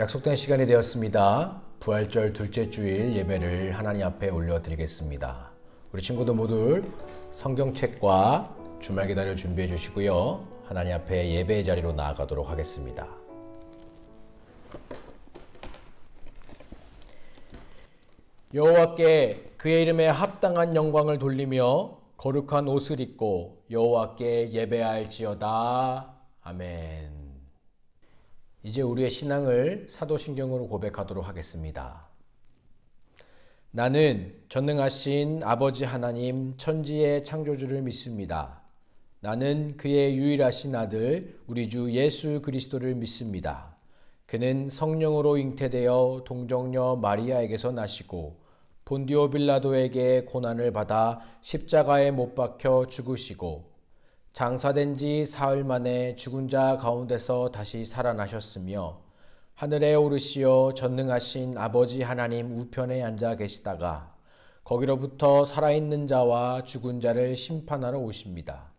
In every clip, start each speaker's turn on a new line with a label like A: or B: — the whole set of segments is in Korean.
A: 약속된 시간이 되었습니다. 부활절 둘째 주일 예배를 하나님 앞에 올려드리겠습니다. 우리 친구들 모두 성경책과 주말 기도를 준비해 주시고요. 하나님 앞에 예배의 자리로 나아가도록 하겠습니다. 여호와께 그의 이름에 합당한 영광을 돌리며 거룩한 옷을 입고 여호와께 예배할지어다. 아멘. 이제 우리의 신앙을 사도신경으로 고백하도록 하겠습니다. 나는 전능하신 아버지 하나님 천지의 창조주를 믿습니다. 나는 그의 유일하신 아들 우리 주 예수 그리스도를 믿습니다. 그는 성령으로 잉태되어 동정녀 마리아에게서 나시고 본디오 빌라도에게 고난을 받아 십자가에 못 박혀 죽으시고 장사된 지 사흘 만에 죽은 자 가운데서 다시 살아나셨으며 하늘에 오르시어 전능하신 아버지 하나님 우편에 앉아 계시다가 거기로부터 살아있는 자와 죽은 자를 심판하러 오십니다.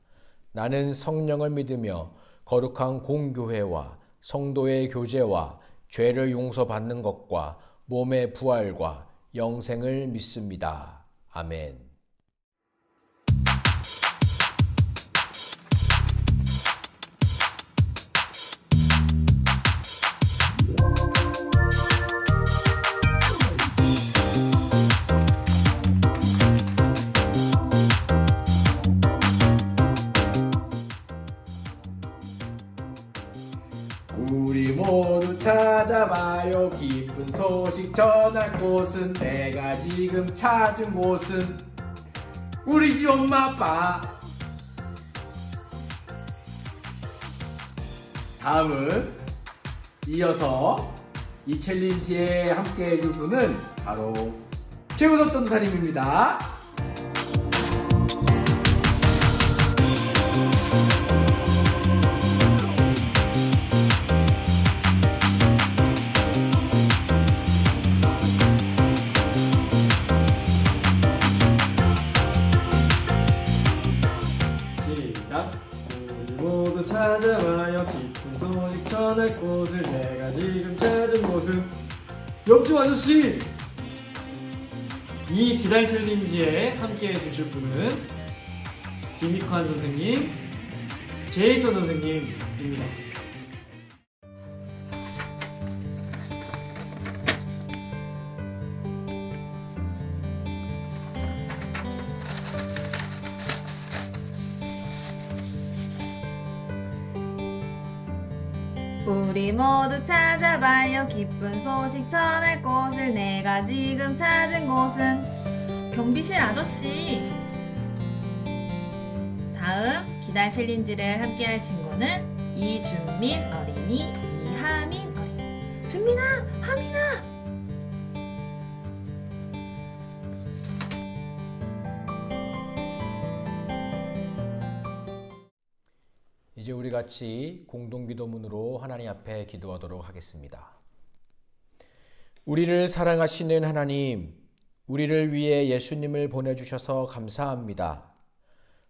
A: 나는 성령을 믿으며 거룩한 공교회와 성도의 교제와 죄를 용서받는 것과 몸의 부활과 영생을 믿습니다. 아멘. 우리 모두 찾아봐요. 기쁜 소식 전할 곳은 내가 지금 찾은 곳은 우리 집 엄마 아빠. 다음은 이어서 이 챌린지에 함께 해줄 분은 바로 최우섭 전도사님입니다.
B: 모두 찾아와요. 기쁜 소식 전할 곳을 내가 지금 찾은 곳은 옆집 아저씨. 이 기달 챌린지에 함께 해주실 분은 김익환 선생님, 제이선 선생님입니다.
C: 우리 모두 찾아봐요. 기쁜 소식 전할 곳을 내가 지금 찾은 곳은 경비실 아저씨. 다음 기달 챌린지를 함께할 친구는 이준민 어린이, 이하민 어린이. 준민아, 하민아.
A: 이제 우리 같이 공동기도문으로 하나님 앞에 기도하도록 하겠습니다. 우리를 사랑하시는 하나님, 우리를 위해 예수님을 보내주셔서 감사합니다.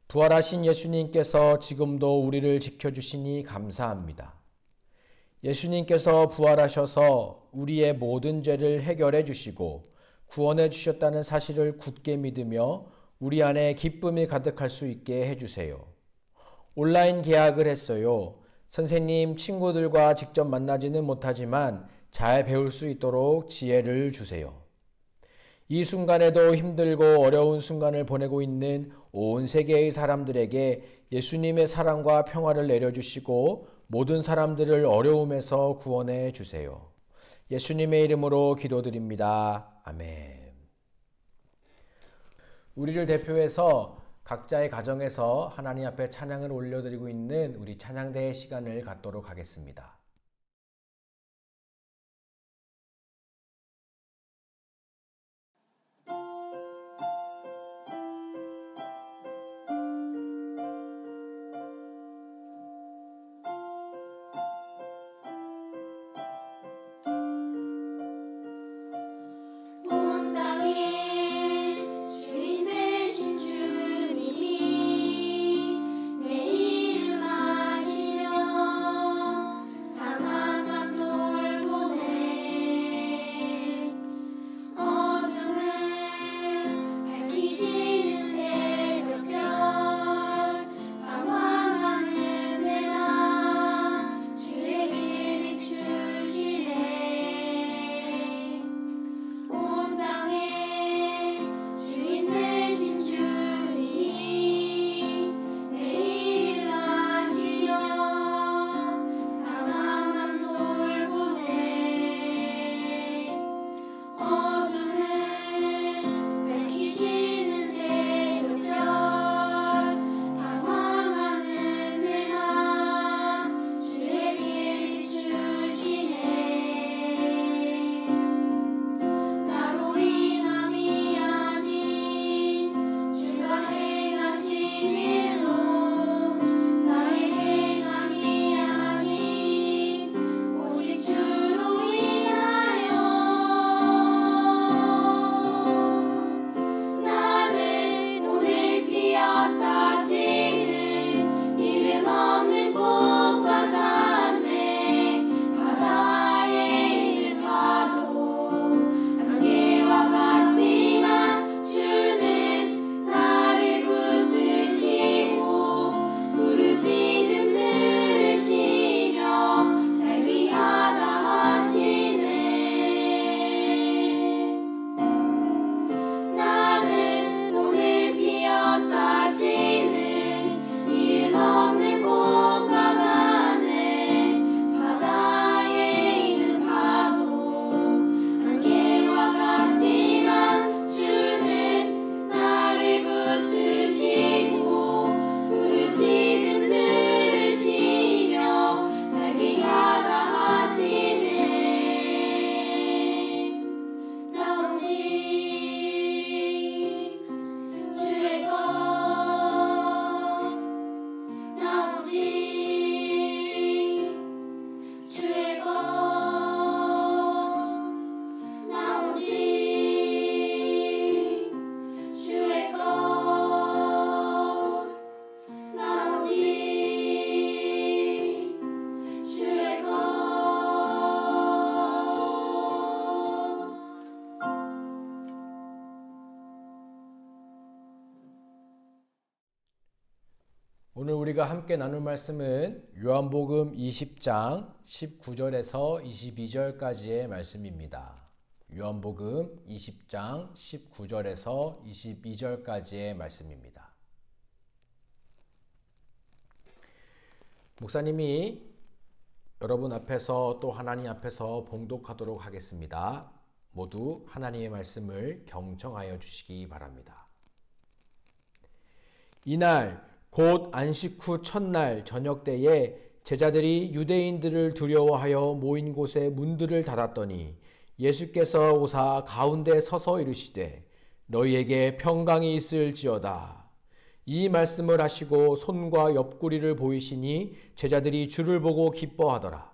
A: 부활하신 예수님께서 지금도 우리를 지켜주시니 감사합니다. 예수님께서 부활하셔서 우리의 모든 죄를 해결해 주시고 구원해 주셨다는 사실을 굳게 믿으며 우리 안에 기쁨이 가득할 수 있게 해주세요. 온라인 개학을 했어요. 선생님, 친구들과 직접 만나지는 못하지만 잘 배울 수 있도록 지혜를 주세요. 이 순간에도 힘들고 어려운 순간을 보내고 있는 온 세계의 사람들에게 예수님의 사랑과 평화를 내려주시고 모든 사람들을 어려움에서 구원해 주세요. 예수님의 이름으로 기도드립니다. 아멘. 우리를 대표해서 각자의 가정에서 하나님 앞에 찬양을 올려드리고 있는 우리 찬양대의 시간을 갖도록 하겠습니다.
D: 주님이 내 이름 아시며
A: 우리가 함께 나눌 말씀은 요한복음 20장 19절에서 22절까지의 말씀입니다. 요한복음 20장 19절에서 22절까지의 말씀입니다. 목사님이 여러분 앞에서 또 하나님 앞에서 봉독하도록 하겠습니다. 모두 하나님의 말씀을 경청하여 주시기 바랍니다. 이날 곧 안식 후 첫날 저녁 때에 제자들이 유대인들을 두려워하여 모인 곳에 문들을 닫았더니 예수께서 오사 가운데 서서 이르시되 너희에게 평강이 있을지어다. 이 말씀을 하시고 손과 옆구리를 보이시니 제자들이 주를 보고 기뻐하더라.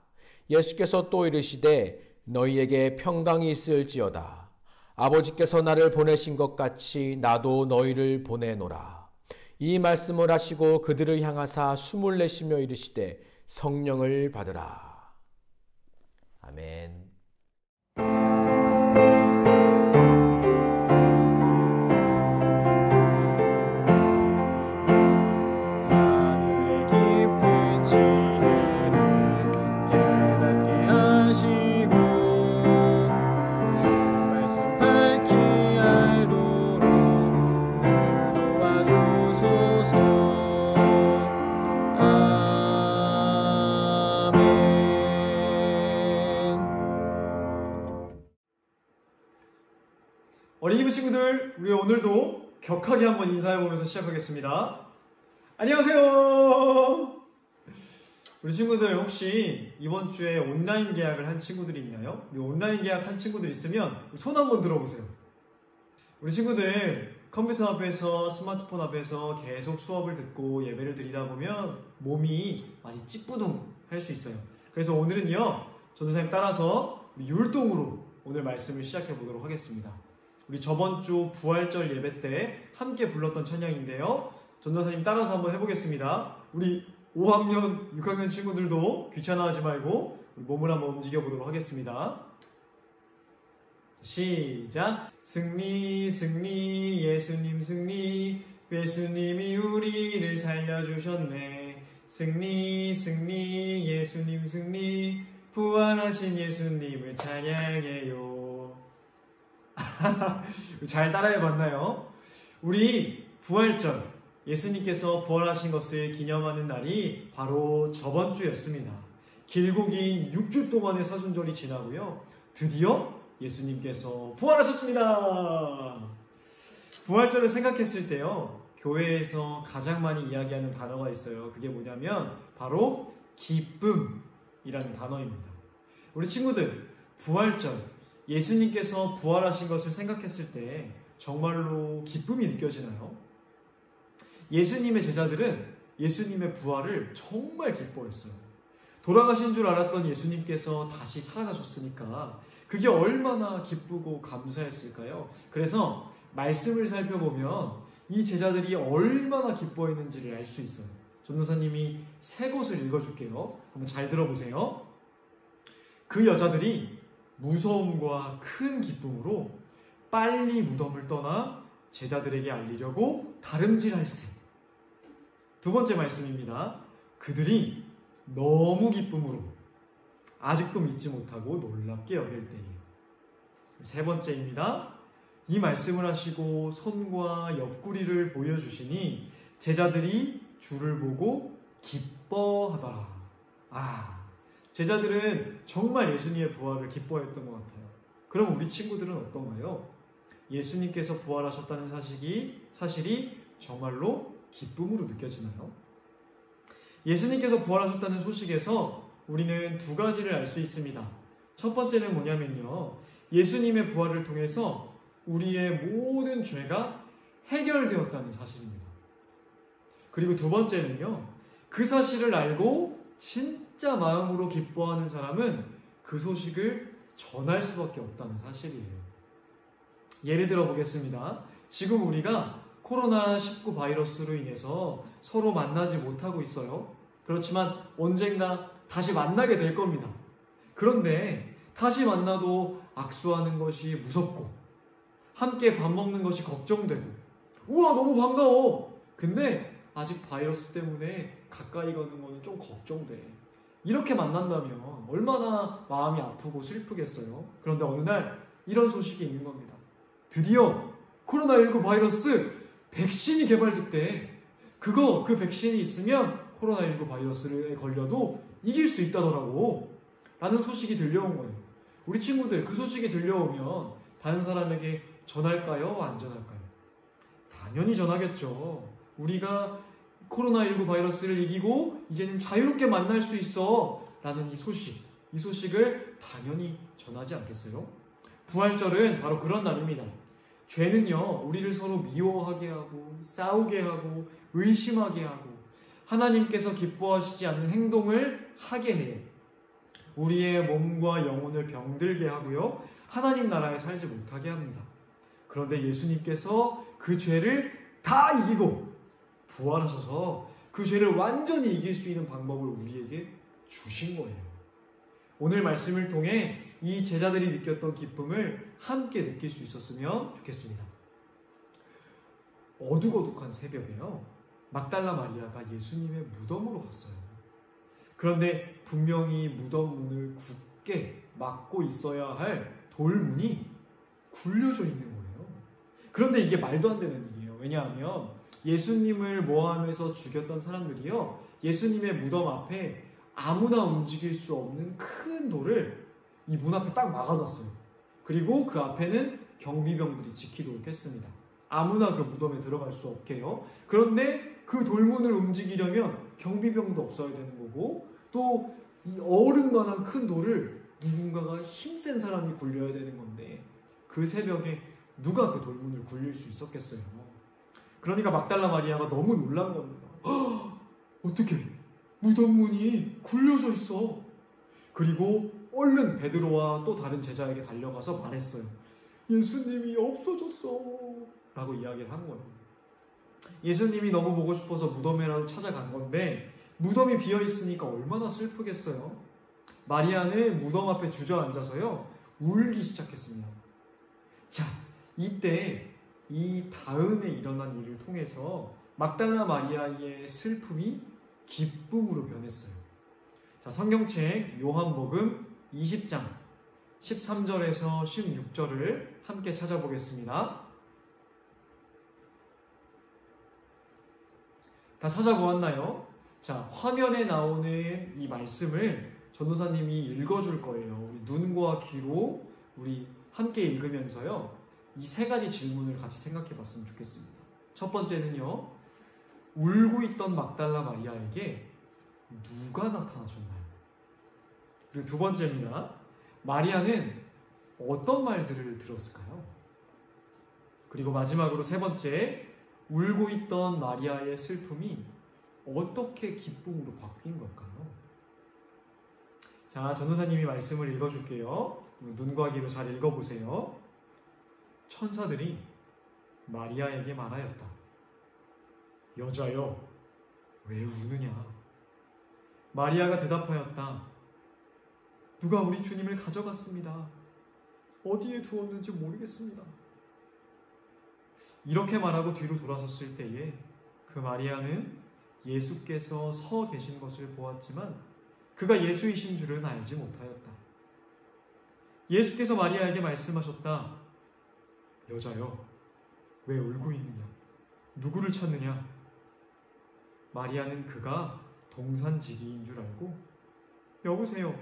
A: 예수께서 또 이르시되 너희에게 평강이 있을지어다. 아버지께서 나를 보내신 것 같이 나도 너희를 보내노라. 이 말씀을 하시고 그들을 향하사 숨을 내쉬며 이르시되 성령을 받으라. 아멘.
B: 어린이부 친구들, 우리 오늘도 격하게 한번 인사해보면서 시작하겠습니다. 안녕하세요. 우리 친구들 혹시 이번 주에 온라인 계약을 한 친구들이 있나요? 우리 온라인 계약한 친구들 있으면 손 한번 들어보세요. 우리 친구들 컴퓨터 앞에서 스마트폰 앞에서 계속 수업을 듣고 예배를 드리다 보면 몸이 많이 찌뿌둥 할 수 있어요. 그래서 오늘은요, 전도사님 따라서 율동으로 오늘 말씀을 시작해 보도록 하겠습니다. 우리 저번 주 부활절 예배 때 함께 불렀던 찬양인데요. 전도사님 따라서 한번 해보겠습니다. 우리 5학년, 6학년 친구들도 귀찮아하지 말고 우리 몸을 한번 움직여 보도록 하겠습니다. 시작! 승리 승리 예수님 승리 예수님이 우리를 살려주셨네. 승리 승리 예수님 승리 부활하신 예수님을 찬양해요. 잘 따라해봤나요? 우리 부활절, 예수님께서 부활하신 것을 기념하는 날이 바로 저번 주였습니다. 길고 긴 6주 동안의 사순절이 지나고요. 드디어 예수님께서 부활하셨습니다. 부활절을 생각했을 때요, 교회에서 가장 많이 이야기하는 단어가 있어요. 그게 뭐냐면 바로 기쁨이라는 단어입니다. 우리 친구들, 부활절, 예수님께서 부활하신 것을 생각했을 때 정말로 기쁨이 느껴지나요? 예수님의 제자들은 예수님의 부활을 정말 기뻐했어요. 돌아가신 줄 알았던 예수님께서 다시 살아나셨으니까 그게 얼마나 기쁘고 감사했을까요? 그래서 말씀을 살펴보면 이 제자들이 얼마나 기뻐했는지를 알 수 있어요. 전도사님이 세 곳을 읽어줄게요. 한번 잘 들어보세요. 그 여자들이 무서움과 큰 기쁨으로 빨리 무덤을 떠나 제자들에게 알리려고 다름질할세. 두 번째 말씀입니다. 그들이 너무 기쁨으로 아직도 믿지 못하고 놀랍게 여길 때예요. 세 번째입니다. 이 말씀을 하시고 손과 옆구리를 보여주시니 제자들이 주를 보고 기뻐하더라. 제자들은 정말 예수님의 부활을 기뻐했던 것 같아요. 그럼 우리 친구들은 어떤가요? 예수님께서 부활하셨다는 사실이 정말로 기쁨으로 느껴지나요? 예수님께서 부활하셨다는 소식에서 우리는 두 가지를 알 수 있습니다. 첫 번째는 뭐냐면요, 예수님의 부활을 통해서 우리의 모든 죄가 해결되었다는 사실입니다. 그리고 두 번째는요, 그 사실을 알고 진짜 마음으로 기뻐하는 사람은 그 소식을 전할 수밖에 없다는 사실이에요. 예를 들어 보겠습니다. 지금 우리가 코로나19 바이러스로 인해서 서로 만나지 못하고 있어요. 그렇지만 언젠가 다시 만나게 될 겁니다. 그런데 다시 만나도 악수하는 것이 무섭고 함께 밥 먹는 것이 걱정되고 우와 너무 반가워. 근데 아직 바이러스 때문에 가까이 가는 거는 좀 걱정돼. 이렇게 만난다면 얼마나 마음이 아프고 슬프겠어요. 그런데 어느 날 이런 소식이 있는 겁니다. 드디어 코로나19 바이러스 백신이 개발됐대. 그 백신이 있으면 코로나19 바이러스에 걸려도 이길 수 있다더라고. 라는 소식이 들려온 거예요. 우리 친구들 그 소식이 들려오면 다른 사람에게 전할까요? 안 전할까요? 당연히 전하겠죠. 우리가 코로나19 바이러스를 이기고 이제는 자유롭게 만날 수 있어 라는 이 소식을 당연히 전하지 않겠어요? 부활절은 바로 그런 날입니다. 죄는요, 우리를 서로 미워하게 하고 싸우게 하고 의심하게 하고 하나님께서 기뻐하시지 않는 행동을 하게 해요. 우리의 몸과 영혼을 병들게 하고요, 하나님 나라에 살지 못하게 합니다. 그런데 예수님께서 그 죄를 다 이기고 부활하셔서 그 죄를 완전히 이길 수 있는 방법을 우리에게 주신 거예요. 오늘 말씀을 통해 이 제자들이 느꼈던 기쁨을 함께 느낄 수 있었으면 좋겠습니다. 어둑어둑한 새벽에요, 막달라 마리아가 예수님의 무덤으로 갔어요. 그런데 분명히 무덤 문을 굳게 막고 있어야 할 돌문이 굴려져 있는 거예요. 그런데 이게 말도 안 되는 일이에요. 왜냐하면 예수님을 모함해서 죽였던 사람들이요, 예수님의 무덤 앞에 아무나 움직일 수 없는 큰 돌을 이 문 앞에 딱 막아놨어요. 그리고 그 앞에는 경비병들이 지키도록 했습니다. 아무나 그 무덤에 들어갈 수 없게요. 그런데 그 돌문을 움직이려면 경비병도 없어야 되는 거고, 또 이 어른만한 큰 돌을 누군가가 힘센 사람이 굴려야 되는 건데, 그 새벽에 누가 그 돌문을 굴릴 수 있었겠어요? 그러니까 막달라 마리아가 너무 놀란 겁니다. 어떻게 무덤 문이 굴려져 있어? 그리고 얼른 베드로와 또 다른 제자에게 달려가서 말했어요. 예수님이 없어졌어 라고 이야기를 한 거예요. 예수님이 너무 보고 싶어서 무덤에라도 찾아간 건데 무덤이 비어있으니까 얼마나 슬프겠어요. 마리아는 무덤 앞에 주저앉아서요, 울기 시작했습니다. 자, 이때 이 다음에 일어난 일을 통해서 막달라 마리아의 슬픔이 기쁨으로 변했어요. 자, 성경책 요한복음 20장 13절에서 16절을 함께 찾아보겠습니다. 다 찾아보았나요? 자, 화면에 나오는 이 말씀을 전도사님이 읽어줄 거예요. 우리 눈과 귀로 우리 함께 읽으면서요, 이 세 가지 질문을 같이 생각해 봤으면 좋겠습니다. 첫 번째는요, 울고 있던 막달라 마리아에게 누가 나타나셨나요? 그리고 두 번째입니다. 마리아는 어떤 말들을 들었을까요? 그리고 마지막으로 세 번째, 울고 있던 마리아의 슬픔이 어떻게 기쁨으로 바뀐 걸까요? 자, 전도사님이 말씀을 읽어줄게요. 눈과 귀로 잘 읽어보세요. 천사들이 마리아에게 말하였다. 여자여, 왜 우느냐? 마리아가 대답하였다. 누가 우리 주님을 가져갔습니다. 어디에 두었는지 모르겠습니다. 이렇게 말하고 뒤로 돌아섰을 때에 그 마리아는 예수께서 서 계신 것을 보았지만 그가 예수이신 줄은 알지 못하였다. 예수께서 마리아에게 말씀하셨다. 여자여, 왜 울고 있느냐? 누구를 찾느냐? 마리아는 그가 동산지기인 줄 알고, 여보세요,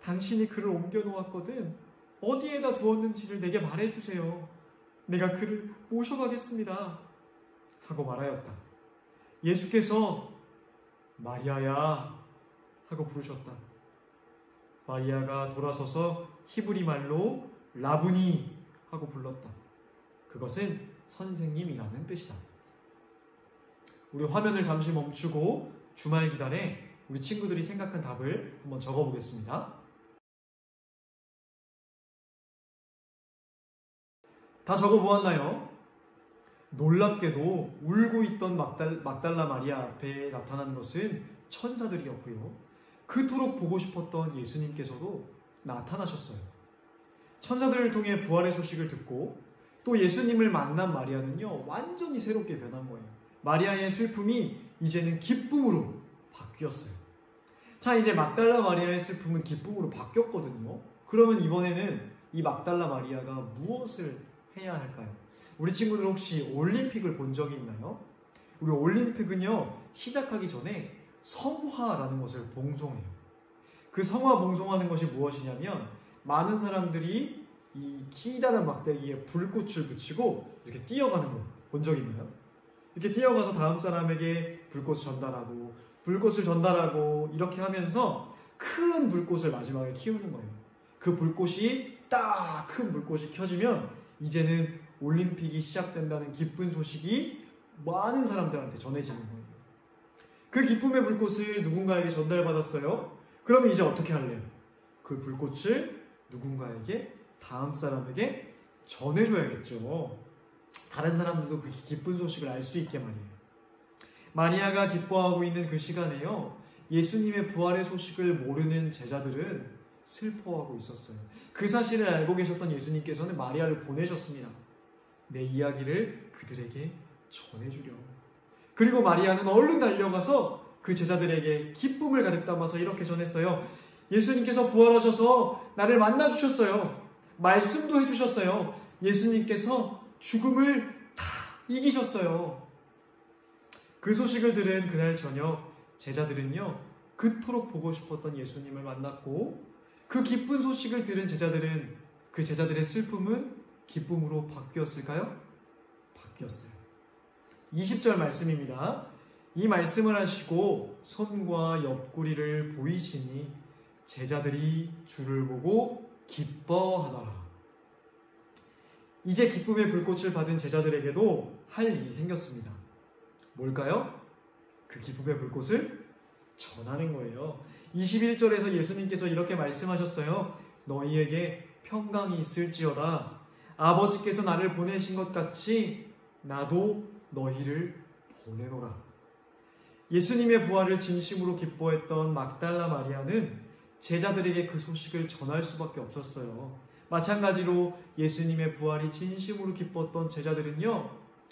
B: 당신이 그를 옮겨놓았거든. 어디에다 두었는지를 내게 말해주세요. 내가 그를 모셔가겠습니다. 하고 말하였다. 예수께서 마리아야 하고 부르셨다. 마리아가 돌아서서 히브리 말로 라부니 하고 불렀다. 그것은 선생님이라는 뜻이다. 우리 화면을 잠시 멈추고 주말 기단에 우리 친구들이 생각한 답을 한번 적어보겠습니다. 다 적어보았나요? 놀랍게도 울고 있던 막달라 마리아 앞에 나타난 것은 천사들이었고요. 그토록 보고 싶었던 예수님께서도 나타나셨어요. 천사들을 통해 부활의 소식을 듣고 또 예수님을 만난 마리아는요, 완전히 새롭게 변한 거예요. 마리아의 슬픔이 이제는 기쁨으로 바뀌었어요. 자, 이제 막달라 마리아의 슬픔은 기쁨으로 바뀌었거든요. 그러면 이번에는 이 막달라 마리아가 무엇을 해야 할까요? 우리 친구들 혹시 올림픽을 본 적이 있나요? 우리 올림픽은요, 시작하기 전에 성화라는 것을 봉송해요. 그 성화 봉송하는 것이 무엇이냐면 많은 사람들이 이 기다란 막대기에 불꽃을 붙이고 이렇게 뛰어가는 거 본 적 있나요? 이렇게 뛰어가서 다음 사람에게 불꽃을 전달하고 이렇게 하면서 큰 불꽃을 마지막에 키우는 거예요. 그 불꽃이 딱 큰 불꽃이 켜지면 이제는 올림픽이 시작된다는 기쁜 소식이 많은 사람들한테 전해지는 거예요. 그 기쁨의 불꽃을 누군가에게 전달받았어요. 그러면 이제 어떻게 할래요? 그 불꽃을 누군가에게, 다음 사람에게 전해줘야겠죠. 다른 사람들도 그 기쁜 소식을 알 수 있게 말이에요. 마리아가 기뻐하고 있는 그 시간에요, 예수님의 부활의 소식을 모르는 제자들은 슬퍼하고 있었어요. 그 사실을 알고 계셨던 예수님께서는 마리아를 보내셨습니다. 내 이야기를 그들에게 전해주려. 그리고 마리아는 얼른 달려가서 그 제자들에게 기쁨을 가득 담아서 이렇게 전했어요. 예수님께서 부활하셔서 나를 만나주셨어요. 말씀도 해주셨어요. 예수님께서 죽음을 다 이기셨어요. 그 소식을 들은 그날 저녁 제자들은요, 그토록 보고 싶었던 예수님을 만났고, 그 기쁜 소식을 들은 제자들은, 그 제자들의 슬픔은 기쁨으로 바뀌었을까요? 바뀌었어요. 20절 말씀입니다. 이 말씀을 하시고 손과 옆구리를 보이시니 제자들이 주를 보고 기뻐하더라. 이제 기쁨의 불꽃을 받은 제자들에게도 할 일이 생겼습니다. 뭘까요? 그 기쁨의 불꽃을 전하는 거예요. 21절에서 예수님께서 이렇게 말씀하셨어요. 너희에게 평강이 있을지어다. 아버지께서 나를 보내신 것 같이 나도 너희를 보내노라. 예수님의 부활을 진심으로 기뻐했던 막달라 마리아는 제자들에게 그 소식을 전할 수밖에 없었어요. 마찬가지로 예수님의 부활이 진심으로 기뻤던 제자들은요,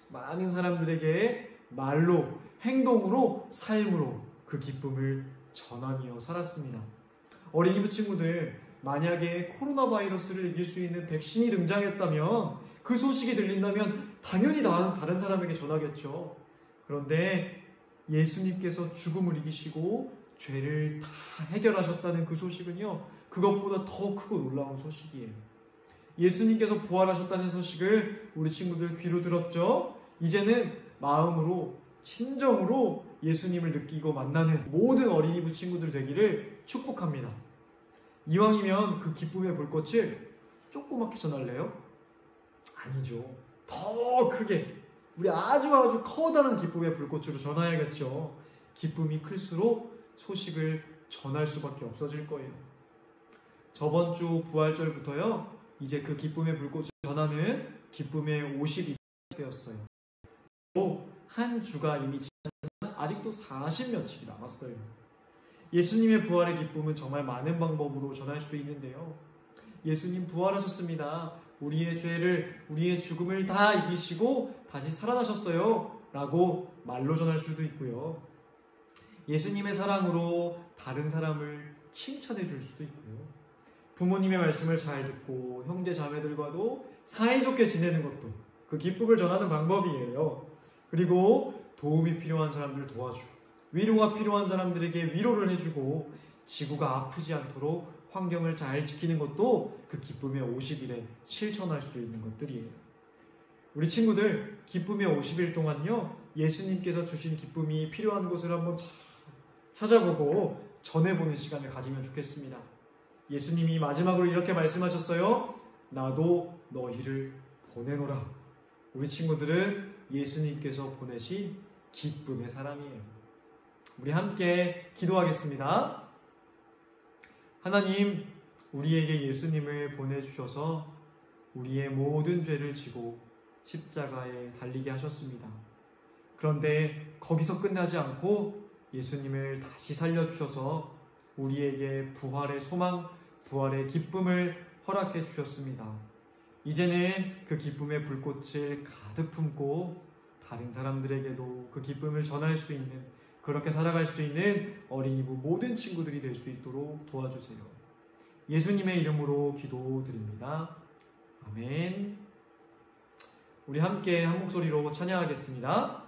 B: 많은 사람들에게 말로, 행동으로, 삶으로 그 기쁨을 전하며 살았습니다. 어린이부 친구들, 만약에 코로나 바이러스를 이길 수 있는 백신이 등장했다면, 그 소식이 들린다면 당연히 다른 사람에게 전하겠죠. 그런데 예수님께서 죽음을 이기시고 죄를 다 해결하셨다는 그 소식은요, 그것보다 더 크고 놀라운 소식이에요. 예수님께서 부활하셨다는 소식을 우리 친구들 귀로 들었죠? 이제는 마음으로, 친정으로 예수님을 느끼고 만나는 모든 어린이부 친구들 되기를 축복합니다. 이왕이면 그 기쁨의 불꽃을 조그맣게 전할래요? 아니죠. 더 크게, 우리 아주 커다란 기쁨의 불꽃으로 전해야겠죠. 기쁨이 클수록 소식을 전할 수밖에 없어질 거예요. 저번 주 부활절부터요, 이제 그 기쁨의 불꽃을 전하는 기쁨의 50이 되었어요. 한 주가 이미 지났지만 아직도 40 며칠이 남았어요. 예수님의 부활의 기쁨은 정말 많은 방법으로 전할 수 있는데요. 예수님 부활하셨습니다. 우리의 죄를, 우리의 죽음을 다 이기시고 다시 살아나셨어요. 라고 말로 전할 수도 있고요. 예수님의 사랑으로 다른 사람을 칭찬해 줄 수도 있고요. 부모님의 말씀을 잘 듣고 형제 자매들과도 사이좋게 지내는 것도 그 기쁨을 전하는 방법이에요. 그리고 도움이 필요한 사람들을 도와주고, 위로가 필요한 사람들에게 위로를 해주고, 지구가 아프지 않도록 환경을 잘 지키는 것도 그 기쁨의 50일에 실천할 수 있는 것들이에요. 우리 친구들, 기쁨의 50일 동안요, 예수님께서 주신 기쁨이 필요한 곳을 한번 찾아보고 전해보는 시간을 가지면 좋겠습니다. 예수님이 마지막으로 이렇게 말씀하셨어요. 나도 너희를 보내노라. 우리 친구들은 예수님께서 보내신 기쁨의 사람이에요. 우리 함께 기도하겠습니다. 하나님, 우리에게 예수님을 보내주셔서 우리의 모든 죄를 지고 십자가에 달리게 하셨습니다. 그런데 거기서 끝나지 않고 예수님을 다시 살려주셔서 우리에게 부활의 소망, 부활의 기쁨을 허락해 주셨습니다. 이제는 그 기쁨의 불꽃을 가득 품고 다른 사람들에게도 그 기쁨을 전할 수 있는, 그렇게 살아갈 수 있는 어린이부 모든 친구들이 될 수 있도록 도와주세요. 예수님의 이름으로 기도드립니다. 아멘. 우리 함께 한 목소리로 찬양하겠습니다.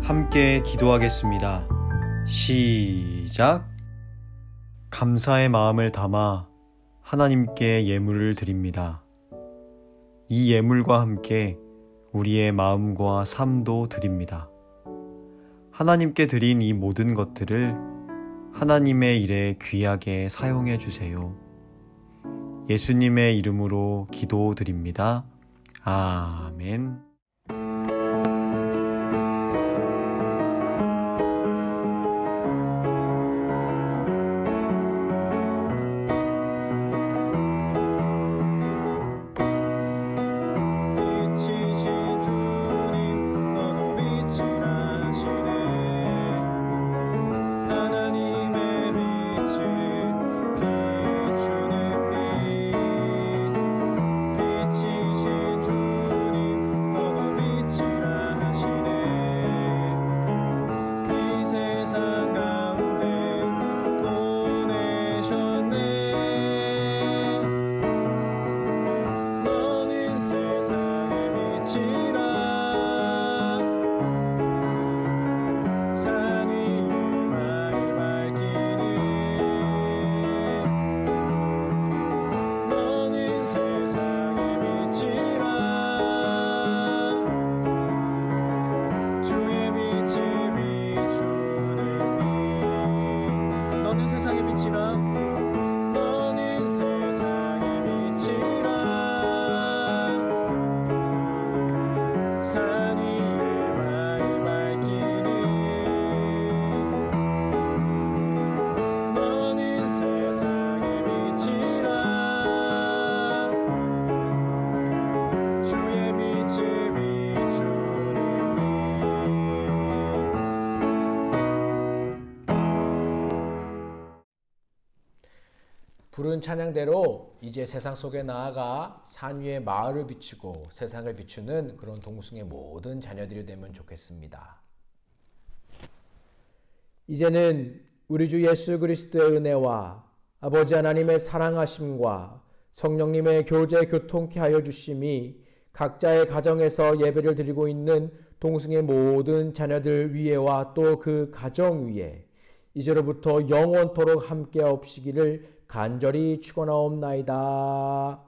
D: 함께 기도하겠습니다. 시작. 감사의 마음을 담아 하나님께 예물을 드립니다. 이 예물과 함께 우리의 마음과 삶도 드립니다. 하나님께 드린 이 모든 것들을 하나님의 일에 귀하게 사용해 주세요. 예수님의 이름으로 기도드립니다. 아멘.
A: 부른 찬양대로 이제 세상 속에 나아가 산 위에 마을을 비추고 세상을 비추는 그런 동숭의 모든 자녀들이 되면 좋겠습니다. 이제는 우리 주 예수 그리스도의 은혜와 아버지 하나님의 사랑하심과 성령님의 교제 교통케 하여 주심이 각자의 가정에서 예배를 드리고 있는 동숭의 모든 자녀들 위에와 또 그 가정 위에 이제로부터 영원토록 함께 없으시기를 간절히 축원하옵나이다.